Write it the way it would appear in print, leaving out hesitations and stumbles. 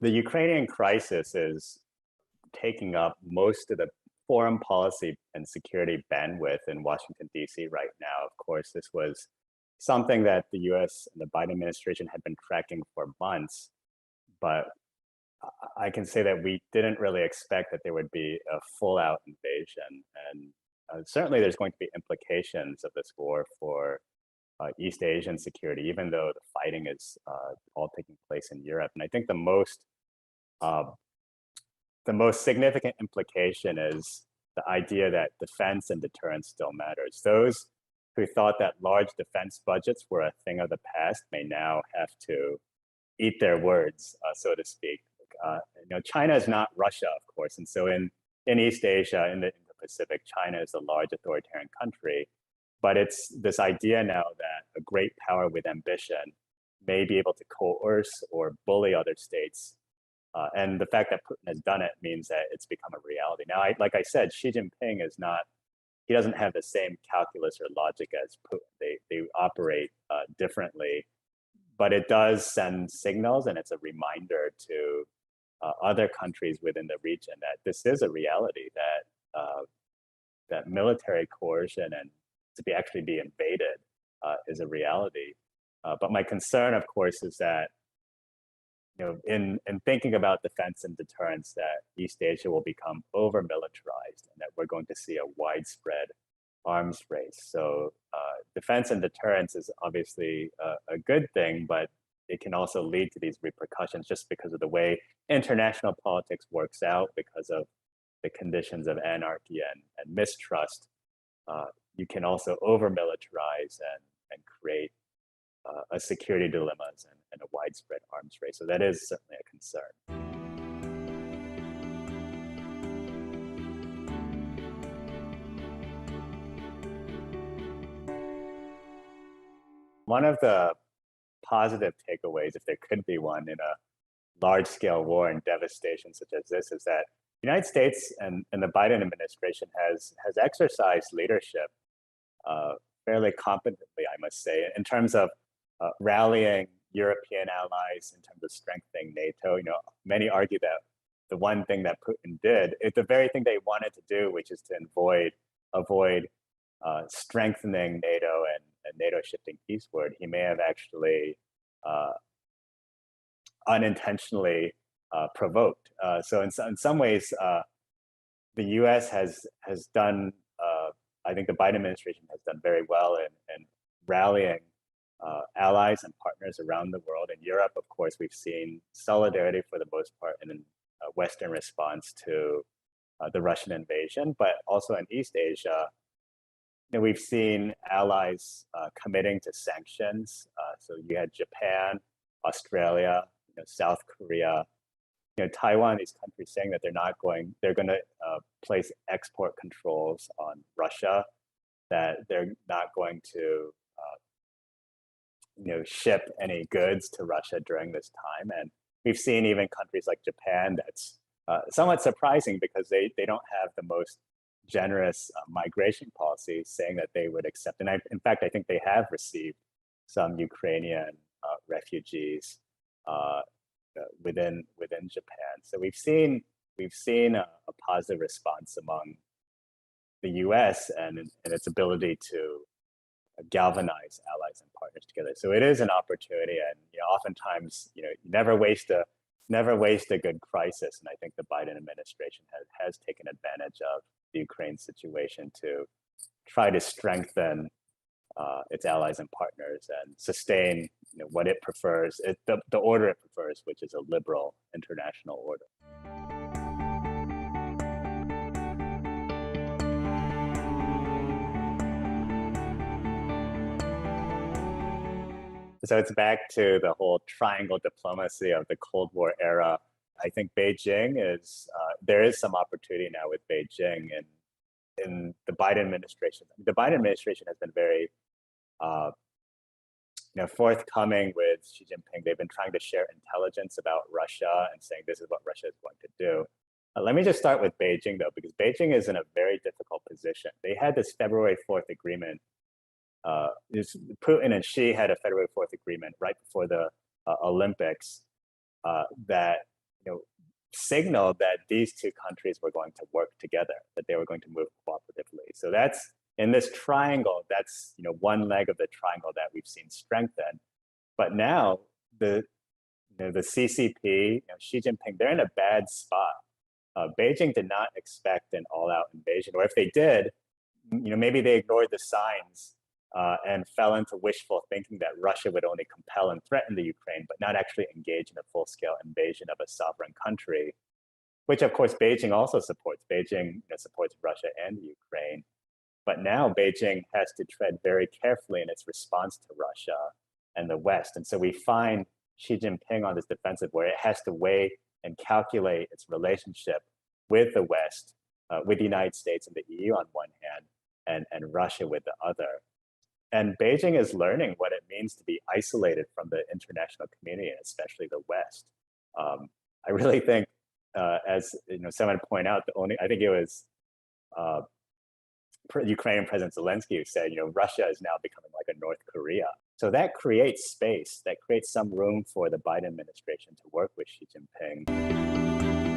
The Ukrainian crisis is taking up most of the foreign policy and security bandwidth in Washington, D.C. right now. Of course, this was something that the U.S. and the Biden administration had been tracking for months, but I can say that we didn't really expect that there would be a full-out invasion. And certainly there's going to be implications of this war for East Asian security, even though the fighting is all taking place in Europe. And I think uh, the most significant implication is the idea that defense and deterrence still matters. Those who thought that large defense budgets were a thing of the past may now have to eat their words, so to speak. China is not Russia, of course, and so in East Asia, in the Pacific, China is a large authoritarian country, but it's this idea now that a great power with ambition may be able to coerce or bully other states. And the fact that Putin has done it means that it's become a reality. Now, like I said, Xi Jinping is not, he doesn't have the same calculus or logic as Putin. They operate differently, but it does send signals, and it's a reminder to other countries within the region that this is a reality, that military coercion and to actually be invaded is a reality. But my concern, of course, is that in thinking about defense and deterrence, that East Asia will become over-militarized and that we're going to see a widespread arms race. So defense and deterrence is obviously a good thing, but it can also lead to these repercussions just because of the way international politics works out, because of the conditions of anarchy and mistrust. You can also over-militarize and create a security dilemmas and a widespread arms race. So that is certainly a concern. One of the positive takeaways, if there could be one, in a large-scale war and devastation such as this, is that the United States and the Biden administration has exercised leadership fairly competently, I must say, in terms of rallying European allies, in terms of strengthening NATO. Many argue that the one thing that Putin did is the very thing they wanted to do, which is to avoid strengthening NATO and NATO shifting eastward. He may have actually unintentionally provoked. So in some ways, the U.S. has done. I think the Biden administration has done very well in rallying allies and partners around the world. In Europe, of course, we've seen solidarity for the most part in a Western response to the Russian invasion, but also in East Asia, we've seen allies committing to sanctions. So you had Japan, Australia, South Korea, Taiwan, these countries saying that they're going to place export controls on Russia, that they're not going to ship any goods to Russia during this time. And we've seen even countries like Japan, that's somewhat surprising because they don't have the most generous migration policy, saying that they would accept. And in fact, I think they have received some Ukrainian refugees within Japan. So we've seen a positive response among the U.S. and its ability to galvanize allies and partners together. So it is an opportunity, and oftentimes you never waste a good crisis. And I think the Biden administration has taken advantage of the Ukraine situation to try to strengthen its allies and partners and sustain what it prefers, the order it prefers, which is a liberal international order. So it's back to the whole triangle diplomacy of the Cold War era. I think Beijing there is some opportunity now with Beijing in the Biden administration. The Biden administration has been very forthcoming with Xi Jinping. They've been trying to share intelligence about Russia and saying this is what Russia is going to do. Let me just start with Beijing, though, because Beijing is in a very difficult position. They had this February 4th agreement. Putin and Xi had a February 4th agreement right before the Olympics that signaled that these two countries were going to work together, that they were going to move cooperatively. So that's in this triangle, that's one leg of the triangle that we've seen strengthen. But now the CCP, Xi Jinping, they're in a bad spot. Beijing did not expect an all-out invasion, or if they did, maybe they ignored the signs and fell into wishful thinking that Russia would only compel and threaten the Ukraine, but not actually engage in a full-scale invasion of a sovereign country, which of course Beijing also supports. Beijing supports Russia and the Ukraine. But now Beijing has to tread very carefully in its response to Russia and the West. And so we find Xi Jinping on this defensive where it has to weigh and calculate its relationship with the West, with the United States and the EU on one hand, and Russia with the other. And Beijing is learning what it means to be isolated from the international community, and especially the West. I really think, as someone pointed out, I think it was Ukrainian President Zelensky who said, Russia is now becoming like a North Korea. So that creates space, that creates some room for the Biden administration to work with Xi Jinping.